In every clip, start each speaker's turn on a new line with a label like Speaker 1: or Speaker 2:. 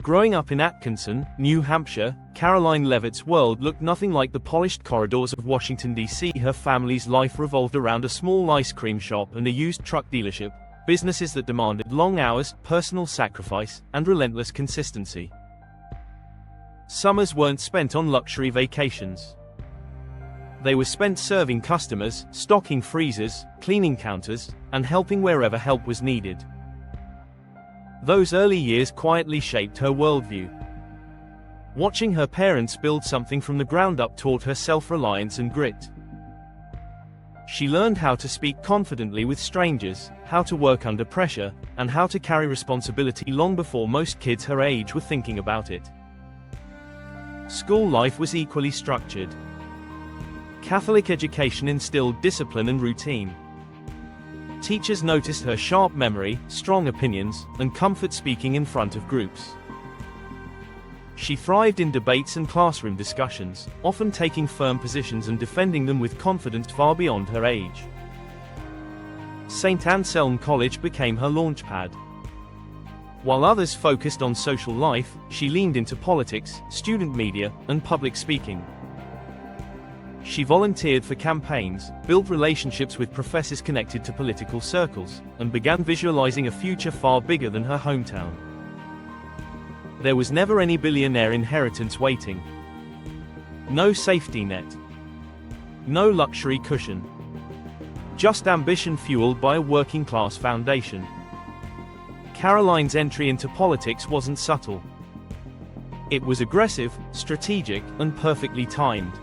Speaker 1: Growing up in Atkinson, New Hampshire, Karoline Leavitt's world looked nothing like the polished corridors of Washington, D.C. Her family's life revolved around a small ice cream shop and a used truck dealership, businesses that demanded long hours, personal sacrifice, and relentless consistency. Summers weren't spent on luxury vacations. They were spent serving customers, stocking freezers, cleaning counters, and helping wherever help was needed. Those early years quietly shaped her worldview. Watching her parents build something from the ground up taught her self-reliance and grit. She learned how to speak confidently with strangers, how to work under pressure, and how to carry responsibility long before most kids her age were thinking about it. School life was equally structured. Catholic education instilled discipline and routine. Teachers noticed her sharp memory, strong opinions, and comfort speaking in front of groups. She thrived in debates and classroom discussions, often taking firm positions and defending them with confidence far beyond her age. St. Anselm College became her launchpad. While others focused on social life, she leaned into politics, student media, and public speaking. She volunteered for campaigns, built relationships with professors connected to political circles, and began visualizing a future far bigger than her hometown. There was never any billionaire inheritance waiting. No safety net. No luxury cushion. Just ambition fueled by a working-class foundation. Karoline's entry into politics wasn't subtle. It was aggressive, strategic, and perfectly timed.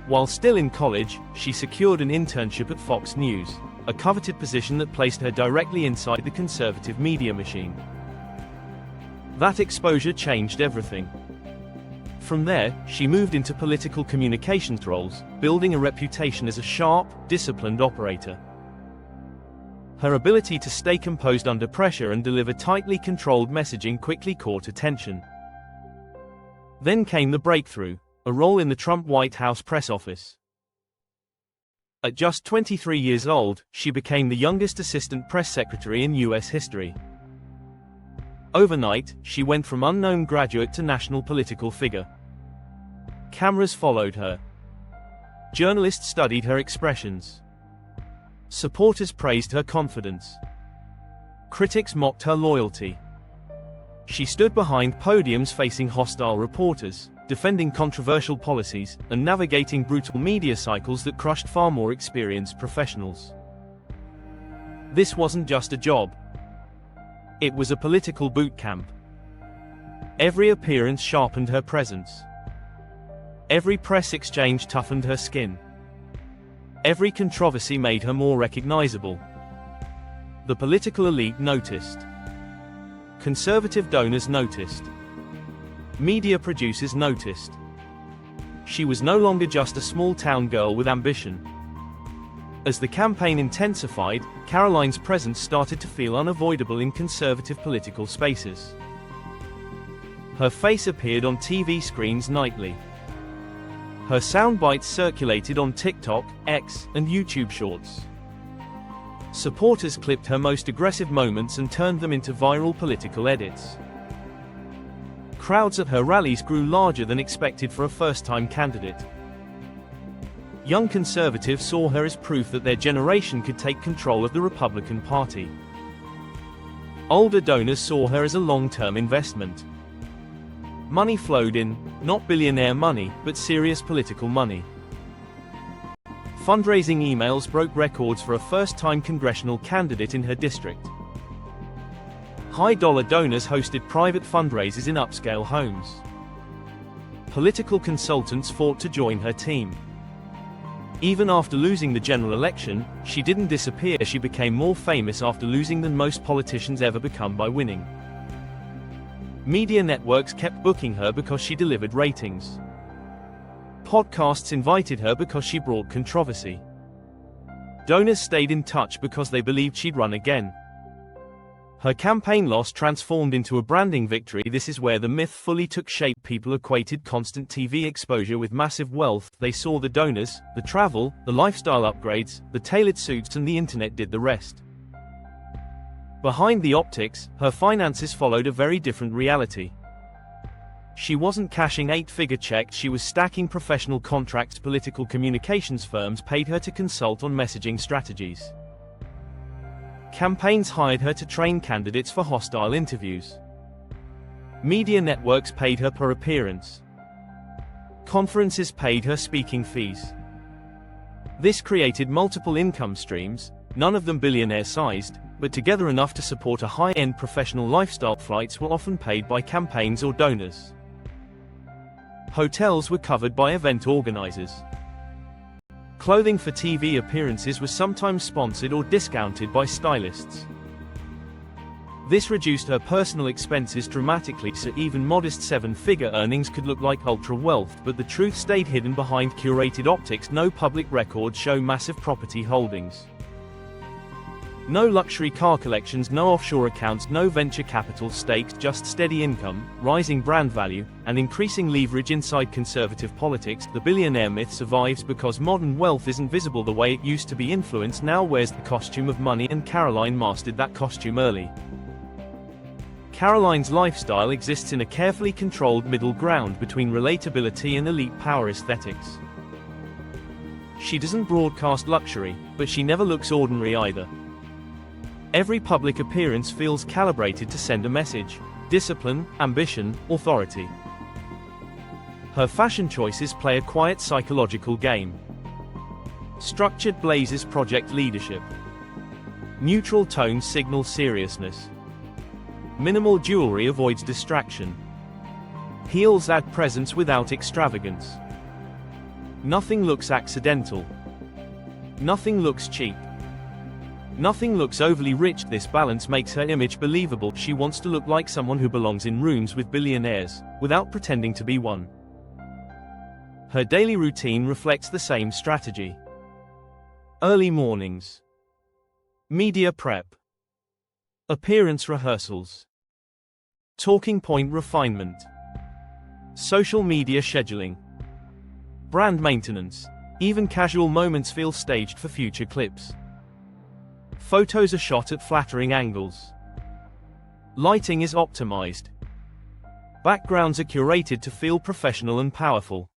Speaker 1: While still in college, she secured an internship at Fox News, a coveted position that placed her directly inside the conservative media machine. That exposure changed everything. From there, she moved into political communications roles, building a reputation as a sharp, disciplined operator. Her ability to stay composed under pressure and deliver tightly controlled messaging quickly caught attention. Then came the breakthrough. A role in the Trump White House press office. At just 23 years old, she became the youngest assistant press secretary in U.S. history. Overnight, she went from unknown graduate to national political figure. Cameras followed her. Journalists studied her expressions. Supporters praised her confidence. Critics mocked her loyalty. She stood behind podiums facing hostile reporters, defending controversial policies, and navigating brutal media cycles that crushed far more experienced professionals. This wasn't just a job. It was a political boot camp. Every appearance sharpened her presence. Every press exchange toughened her skin. Every controversy made her more recognizable. The political elite noticed. Conservative donors noticed. Media producers noticed. She was no longer just a small-town girl with ambition. As the campaign intensified, Karoline's presence started to feel unavoidable in conservative political spaces. Her face appeared on TV screens nightly. Her soundbites circulated on TikTok, X, and YouTube Shorts. Supporters clipped her most aggressive moments and turned them into viral political edits. Crowds at her rallies grew larger than expected for a first-time candidate. Young conservatives saw her as proof that their generation could take control of the Republican Party. Older donors saw her as a long-term investment. Money flowed in, not billionaire money, but serious political money. Fundraising emails broke records for a first-time congressional candidate in her district. High-dollar donors hosted private fundraisers in upscale homes. Political consultants fought to join her team. Even after losing the general election, she didn't disappear. She became more famous after losing than most politicians ever become by winning. Media networks kept booking her because she delivered ratings. Podcasts invited her because she brought controversy. Donors stayed in touch because they believed she'd run again. Her campaign loss transformed into a branding victory. This is where the myth fully took shape. People equated constant TV exposure with massive wealth. They saw the donors, the travel, the lifestyle upgrades, the tailored suits, and the internet did the rest. Behind the optics, her finances followed a very different reality. She wasn't cashing 8-figure checks, she was stacking professional contracts. Political communications firms paid her to consult on messaging strategies. Campaigns hired her to train candidates for hostile interviews. Media networks paid her per appearance. Conferences paid her speaking fees. This created multiple income streams, none of them billionaire-sized, but together enough to support a high-end professional lifestyle. Flights were often paid by campaigns or donors. Hotels were covered by event organizers. Clothing for TV appearances was sometimes sponsored or discounted by stylists. This reduced her personal expenses dramatically, so even modest 7-figure earnings could look like ultra-wealth, but the truth stayed hidden behind curated optics. No public records show massive property holdings. No luxury car collections, no offshore accounts, no venture capital stakes, just steady income, rising brand value, and increasing leverage. Inside conservative politics, the billionaire myth survives because modern wealth isn't visible the way it used to be. Influence now wears the costume of money, and Karoline mastered that costume early. Karoline's lifestyle exists in a carefully controlled middle ground between relatability and elite power aesthetics. She doesn't broadcast luxury, but she never looks ordinary either. Every public appearance feels calibrated to send a message: discipline, ambition, authority. Her fashion choices play a quiet psychological game. Structured blazes project leadership. Neutral tones signal seriousness. Minimal jewelry avoids distraction. Heels add presence without extravagance. Nothing looks accidental. Nothing looks cheap. Nothing looks overly rich. This balance makes her image believable. She wants to look like someone who belongs in rooms with billionaires, without pretending to be one. Her daily routine reflects the same strategy. Early mornings. Media prep. Appearance rehearsals. Talking point refinement. Social media scheduling. Brand maintenance. Even casual moments feel staged for future clips. Photos are shot at flattering angles. Lighting is optimized. Backgrounds are curated to feel professional and powerful.